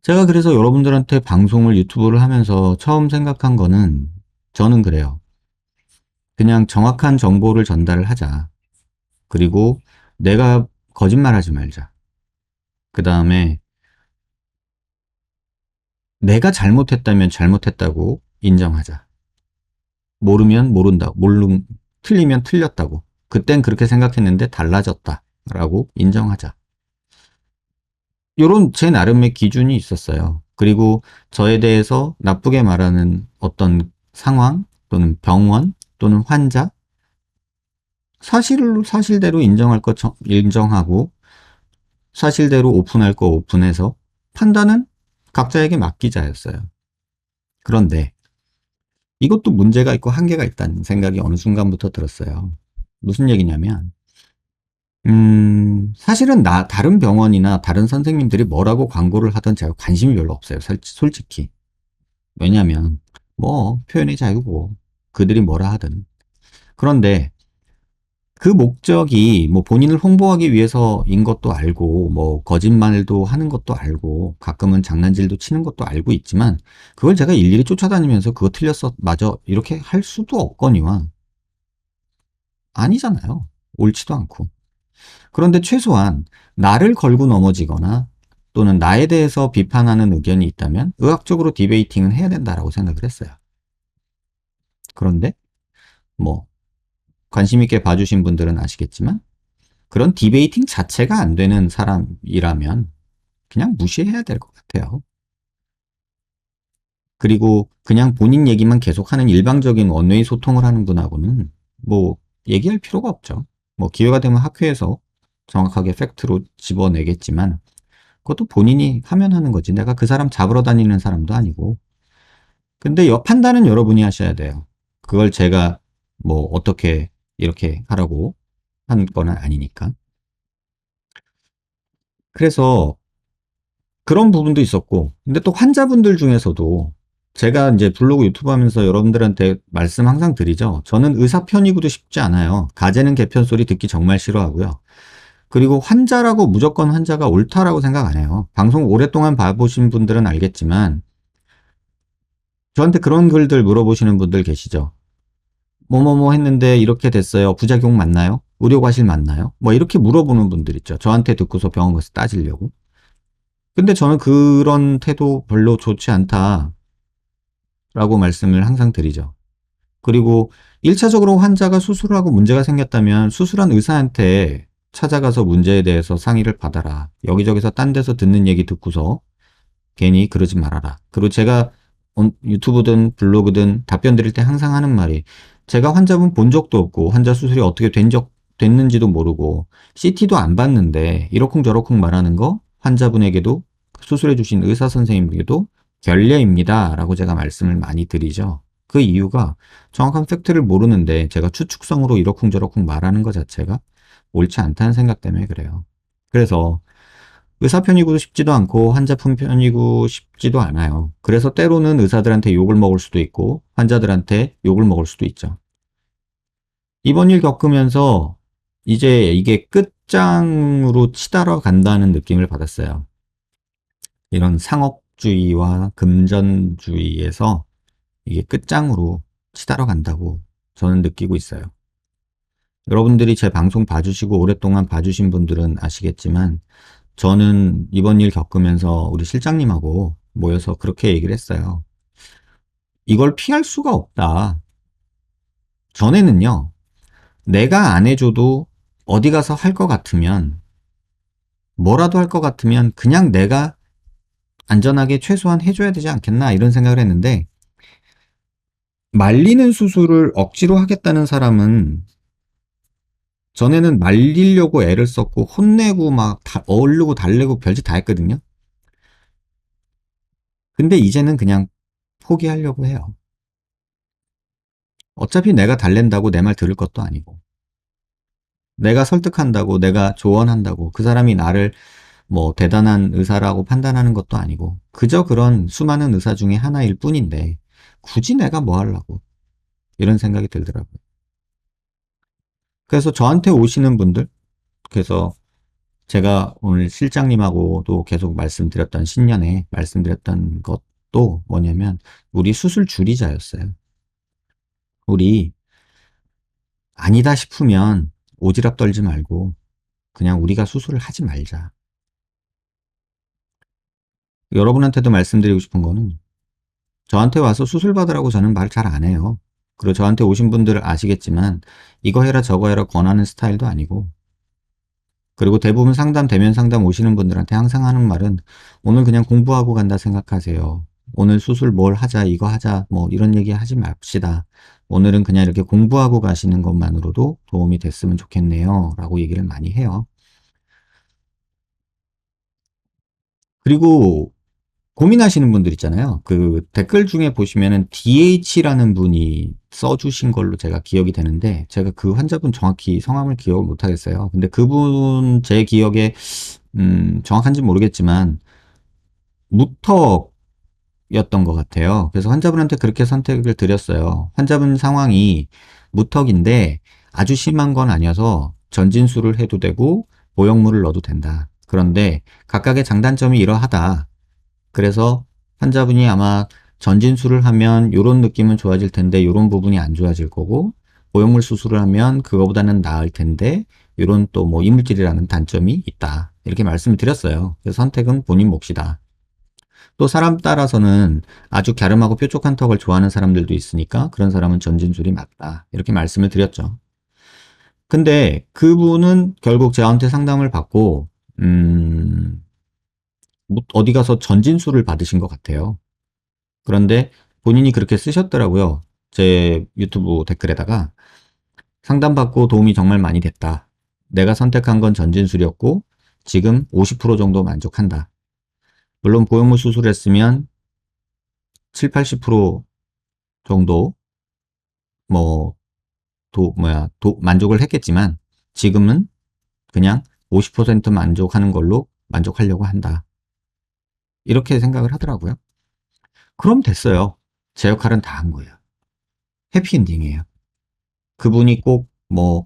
제가 그래서 여러분들한테 방송을 유튜브를 하면서 처음 생각한 거는 저는 그래요. 그냥 정확한 정보를 전달을 하자. 그리고 내가 거짓말하지 말자. 그 다음에 내가 잘못했다면 잘못했다고 인정하자. 모르면 모른다. 틀리면 틀렸다고. 그땐 그렇게 생각했는데 달라졌다. 라고 인정하자. 요런 제 나름의 기준이 있었어요. 그리고 저에 대해서 나쁘게 말하는 어떤 상황 또는 병원 또는 환자 사실대로 인정할 것 인정하고 사실대로 오픈할 거 오픈해서 판단은 각자에게 맡기자였어요. 그런데 이것도 문제가 있고 한계가 있다는 생각이 어느 순간부터 들었어요. 무슨 얘기냐면, 사실은 다른 병원이나 다른 선생님들이 뭐라고 광고를 하든 제가 관심이 별로 없어요. 솔직히. 왜냐면, 뭐, 표현의 자유고, 그들이 뭐라 하든. 그런데 그 목적이 뭐 본인을 홍보하기 위해서인 것도 알고, 뭐, 거짓말도 하는 것도 알고, 가끔은 장난질도 치는 것도 알고 있지만, 그걸 제가 일일이 쫓아다니면서 그거 틀렸어, 맞아, 이렇게 할 수도 없거니와, 아니잖아요. 옳지도 않고. 그런데 최소한 나를 걸고 넘어지거나 또는 나에 대해서 비판하는 의견이 있다면 의학적으로 디베이팅은 해야 된다라고 생각을 했어요. 그런데 뭐 관심 있게 봐주신 분들은 아시겠지만 그런 디베이팅 자체가 안 되는 사람이라면 그냥 무시해야 될 것 같아요. 그리고 그냥 본인 얘기만 계속하는 일방적인 원웨이 소통을 하는 분하고는 뭐 얘기할 필요가 없죠. 뭐 기회가 되면 학회에서 정확하게 팩트로 집어내겠지만 그것도 본인이 하면 하는 거지. 내가 그 사람 잡으러 다니는 사람도 아니고. 근데 판단은 여러분이 하셔야 돼요. 그걸 제가 뭐 어떻게 이렇게 하라고 한 건 아니니까. 그래서 그런 부분도 있었고, 근데 또 환자분들 중에서도 제가 이제 블로그 유튜브 하면서 여러분들한테 말씀 항상 드리죠. 저는 의사 편이고도 싶지 않아요. 가재는 개편 소리 듣기 정말 싫어하고요. 그리고 환자라고 무조건 환자가 옳다라고 생각 안 해요. 방송 오랫동안 봐보신 분들은 알겠지만 저한테 그런 글들 물어보시는 분들 계시죠. 뭐뭐뭐 했는데 이렇게 됐어요. 부작용 맞나요? 의료과실 맞나요? 뭐 이렇게 물어보는 분들 있죠. 저한테 듣고서 병원 가서 따지려고. 근데 저는 그런 태도 별로 좋지 않다라고 말씀을 항상 드리죠. 그리고 1차적으로 환자가 수술을 하고 문제가 생겼다면 수술한 의사한테 찾아가서 문제에 대해서 상의를 받아라. 여기저기서 딴 데서 듣는 얘기 듣고서 괜히 그러지 말아라. 그리고 제가 유튜브든 블로그든 답변 드릴 때 항상 하는 말이 제가 환자분 본 적도 없고 환자 수술이 어떻게 됐는지도 모르고 CT도 안 봤는데 이러쿵저러쿵 말하는 거 환자분에게도 수술해 주신 의사 선생님에게도 결례입니다. 라고 제가 말씀을 많이 드리죠. 그 이유가 정확한 팩트를 모르는데 제가 추측성으로 이러쿵저러쿵 말하는 것 자체가 옳지 않다는 생각 때문에 그래요. 그래서 의사 편이고 싶지도 않고 환자분 편이고 싶지도 않아요. 그래서 때로는 의사들한테 욕을 먹을 수도 있고 환자들한테 욕을 먹을 수도 있죠. 이번 일 겪으면서 이제 이게 끝장으로 치달아 간다는 느낌을 받았어요. 이런 상업주의와 금전주의에서 이게 끝장으로 치달아 간다고 저는 느끼고 있어요. 여러분들이 제 방송 봐주시고 오랫동안 봐주신 분들은 아시겠지만 저는 이번 일 겪으면서 우리 실장님하고 모여서 그렇게 얘기를 했어요. 이걸 피할 수가 없다. 전에는요, 내가 안 해줘도 어디 가서 할 것 같으면, 뭐라도 할 것 같으면 그냥 내가 안전하게 최소한 해줘야 되지 않겠나 이런 생각을 했는데, 말리는 수술을 억지로 하겠다는 사람은 전에는 말리려고 애를 썼고 혼내고 막 어울리고 달래고 별짓 다 했거든요. 근데 이제는 그냥 포기하려고 해요. 어차피 내가 달랜다고 내 말 들을 것도 아니고 내가 설득한다고 내가 조언한다고 그 사람이 나를 뭐 대단한 의사라고 판단하는 것도 아니고 그저 그런 수많은 의사 중에 하나일 뿐인데 굳이 내가 뭐 하려고 이런 생각이 들더라고요. 그래서 저한테 오시는 분들 그래서 제가 오늘 실장님하고도 계속 말씀드렸던 신년에 말씀드렸던 것도 뭐냐면 우리 수술 줄이자였어요. 우리 아니다 싶으면 오지랖 떨지 말고 그냥 우리가 수술을 하지 말자. 여러분한테도 말씀드리고 싶은 거는 저한테 와서 수술 받으라고 저는 말 잘 안 해요. 그리고 저한테 오신 분들을 아시겠지만 이거 해라 저거 해라 권하는 스타일도 아니고 그리고 대부분 상담 대면 상담 오시는 분들한테 항상 하는 말은 오늘 그냥 공부하고 간다 생각하세요. 오늘 수술 뭘 하자 이거 하자 뭐 이런 얘기 하지 맙시다. 오늘은 그냥 이렇게 공부하고 가시는 것만으로도 도움이 됐으면 좋겠네요. 라고 얘기를 많이 해요. 그리고 고민하시는 분들 있잖아요. 그 댓글 중에 보시면은 DH라는 분이 써주신 걸로 제가 기억이 되는데, 제가 그 환자분 정확히 성함을 기억을 못 하겠어요. 근데 그분 제 기억에, 정확한지 모르겠지만, 무턱 였던 것 같아요. 그래서 환자분한테 그렇게 선택을 드렸어요. 환자분 상황이 무턱인데 아주 심한 건 아니어서 전진수를 해도 되고 보형물을 넣어도 된다. 그런데 각각의 장단점이 이러하다. 그래서 환자분이 아마 전진수를 하면 이런 느낌은 좋아질 텐데 이런 부분이 안 좋아질 거고, 보형물 수술을 하면 그거보다는 나을 텐데 이런 또 뭐 이물질이라는 단점이 있다. 이렇게 말씀을 드렸어요. 그래서 선택은 본인 몫이다. 또 사람 따라서는 아주 갸름하고 뾰족한 턱을 좋아하는 사람들도 있으니까 그런 사람은 전진술이 맞다. 이렇게 말씀을 드렸죠. 근데 그분은 결국 저한테 상담을 받고, 음, 뭐 어디 가서 전진술을 받으신 것 같아요. 그런데 본인이 그렇게 쓰셨더라고요. 제 유튜브 댓글에다가 상담받고 도움이 정말 많이 됐다. 내가 선택한 건 전진술이었고 지금 50% 정도 만족한다. 물론 보형물 수술했으면 7, 80% 정도 뭐 만족을 했겠지만 지금은 그냥 50% 만족하는 걸로 만족하려고 한다. 이렇게 생각을 하더라고요. 그럼 됐어요. 제 역할은 다 한 거예요. 해피엔딩이에요. 그분이 꼭 뭐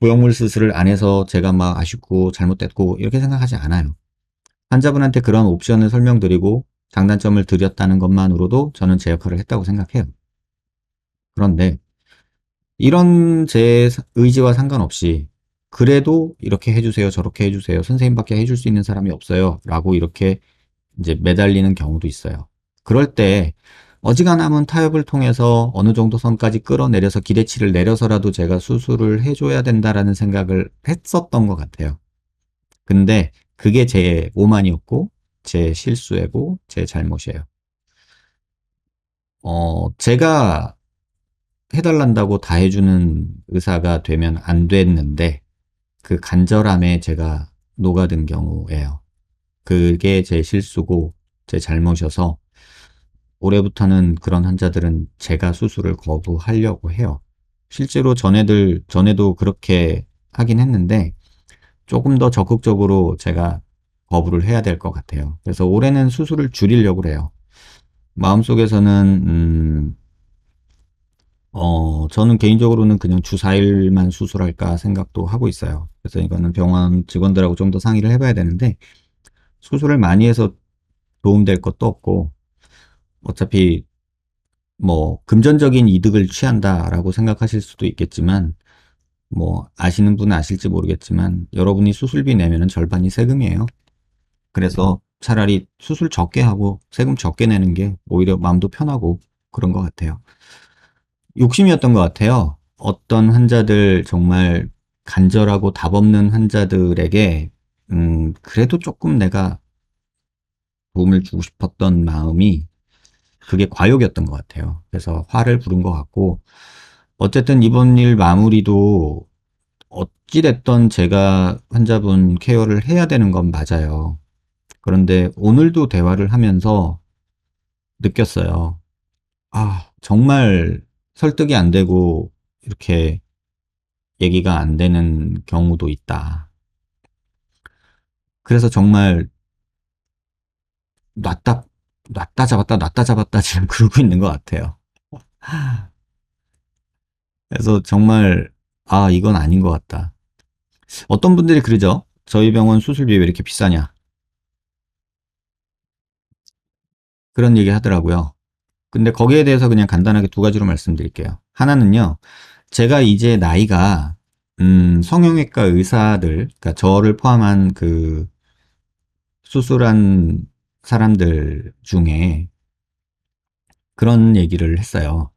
보형물 수술을 안 해서 제가 막 아쉽고 잘못됐고 이렇게 생각하지 않아요. 환자분한테 그런 옵션을 설명드리고 장단점을 드렸다는 것만으로도 저는 제 역할을 했다고 생각해요. 그런데 이런 제 의지와 상관없이 그래도 이렇게 해주세요, 저렇게 해주세요, 선생님밖에 해줄 수 있는 사람이 없어요 라고 이렇게 이제 매달리는 경우도 있어요. 그럴 때 어지간하면 타협을 통해서 어느 정도 선까지 끌어내려서 기대치를 내려서라도 제가 수술을 해줘야 된다라는 생각을 했었던 것 같아요. 근데 그게 제 오만이었고 제 실수이고 제 잘못이에요. 제가 해달란다고 다 해주는 의사가 되면 안 됐는데 그 간절함에 제가 녹아든 경우예요. 그게 제 실수고 제 잘못이어서 올해부터는 그런 환자들은 제가 수술을 거부하려고 해요. 실제로 전에도 그렇게 하긴 했는데 조금 더 적극적으로 제가 거부를 해야 될 것 같아요. 그래서 올해는 수술을 줄이려고 해요. 마음속에서는 저는 개인적으로는 그냥 주 4일만 수술할까 생각도 하고 있어요. 그래서 이거는 병원 직원들하고 좀 더 상의를 해봐야 되는데, 수술을 많이 해서 도움될 것도 없고, 어차피 뭐, 금전적인 이득을 취한다라고 생각하실 수도 있겠지만, 뭐, 아시는 분은 아실지 모르겠지만, 여러분이 수술비 내면은 절반이 세금이에요. 그래서 차라리 수술 적게 하고 세금 적게 내는 게 오히려 마음도 편하고 그런 것 같아요. 욕심이었던 것 같아요. 어떤 환자들 정말 간절하고 답 없는 환자들에게 그래도 조금 내가 도움을 주고 싶었던 마음이 그게 과욕이었던 것 같아요. 그래서 화를 부른 것 같고 어쨌든 이번 일 마무리도 어찌됐던 제가 환자분 케어를 해야 되는 건 맞아요. 그런데 오늘도 대화를 하면서 느꼈어요. 아, 정말 설득이 안 되고 이렇게 얘기가 안 되는 경우도 있다. 그래서 정말 놨다, 놨다 잡았다 지금 그러고 있는 것 같아요. 그래서 정말, 아, 이건 아닌 것 같다. 어떤 분들이 그러죠? 저희 병원 수술비 왜 이렇게 비싸냐? 그런 얘기 하더라고요. 근데 거기에 대해서 그냥 간단하게 두 가지로 말씀드릴게요. 하나는요, 제가 이제 나이가, 성형외과 의사들, 그러니까 저를 포함한 그 수술한 사람들 중에 그런 얘기를 했어요.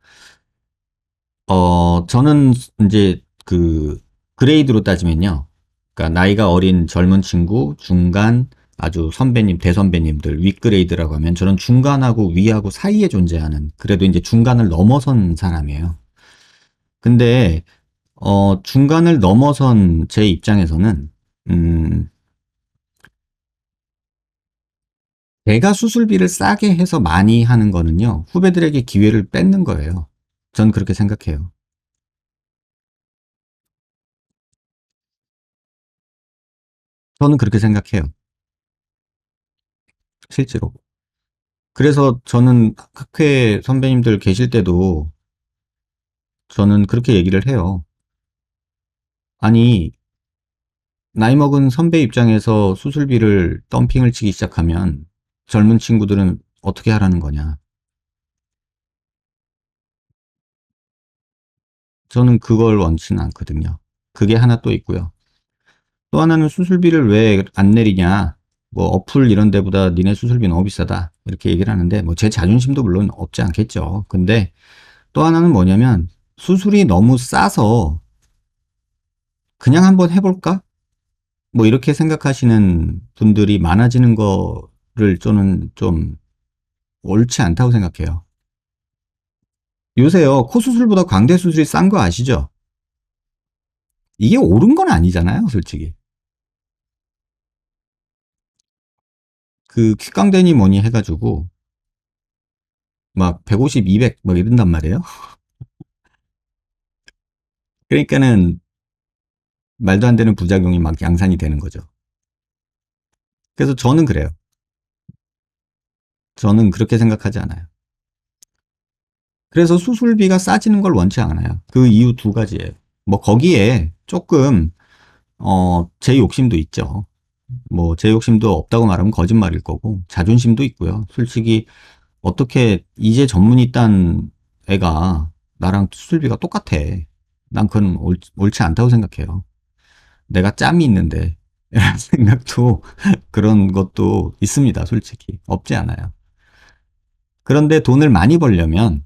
저는 이제 그 그레이드로 따지면요. 그러니까 나이가 어린 젊은 친구, 중간, 아주 선배님, 대선배님들, 윗그레이드라고 하면 저는 중간하고 위하고 사이에 존재하는 그래도 이제 중간을 넘어선 사람이에요. 근데 중간을 넘어선 제 입장에서는 음, 내가 수술비를 싸게 해서 많이 하는 거는요, 후배들에게 기회를 뺏는 거예요. 전 그렇게 생각해요. 저는 그렇게 생각해요. 실제로. 그래서 저는 학회 선배님들 계실 때도 저는 그렇게 얘기를 해요. 아니, 나이 먹은 선배 입장에서 수술비를 덤핑을 치기 시작하면 젊은 친구들은 어떻게 하라는 거냐. 저는 그걸 원치는 않거든요. 그게 하나 또 있고요. 또 하나는 수술비를 왜 안 내리냐. 뭐 어플 이런 데보다 니네 수술비 너무 비싸다. 이렇게 얘기를 하는데 뭐 제 자존심도 물론 없지 않겠죠. 근데 또 하나는 뭐냐면 수술이 너무 싸서 그냥 한번 해볼까? 뭐 이렇게 생각하시는 분들이 많아지는 거를 저는 좀 옳지 않다고 생각해요. 요새요, 코 수술보다 광대 수술이 싼 거 아시죠? 이게 옳은 건 아니잖아요, 솔직히. 그 귓광대니 뭐니 해가지고 막 150, 200 막 이런단 말이에요. 그러니까는 말도 안 되는 부작용이 막 양산이 되는 거죠. 그래서 저는 그래요. 저는 그렇게 생각하지 않아요. 그래서 수술비가 싸지는 걸 원치 않아요. 그 이유 두 가지예요. 뭐 거기에 조금 제 욕심도 있죠. 뭐 제 욕심도 없다고 말하면 거짓말일 거고 자존심도 있고요. 솔직히 어떻게 이제 전문의 딴 애가 나랑 수술비가 똑같아. 난 그건 옳지 않다고 생각해요. 내가 짬이 있는데 이런 생각도 그런 것도 있습니다. 솔직히 없지 않아요. 그런데 돈을 많이 벌려면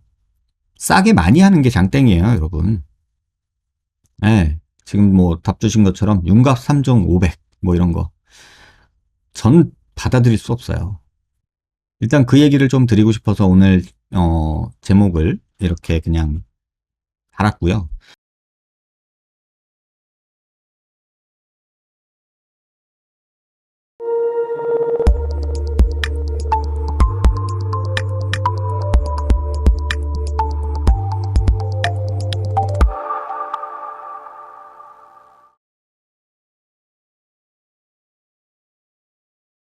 싸게 많이 하는 게 장땡이에요, 여러분. 네, 지금 뭐 답 주신 것처럼 윤곽 3종 500 뭐 이런 거. 전 받아들일 수 없어요. 일단 그 얘기를 좀 드리고 싶어서 오늘 제목을 이렇게 그냥 달았고요.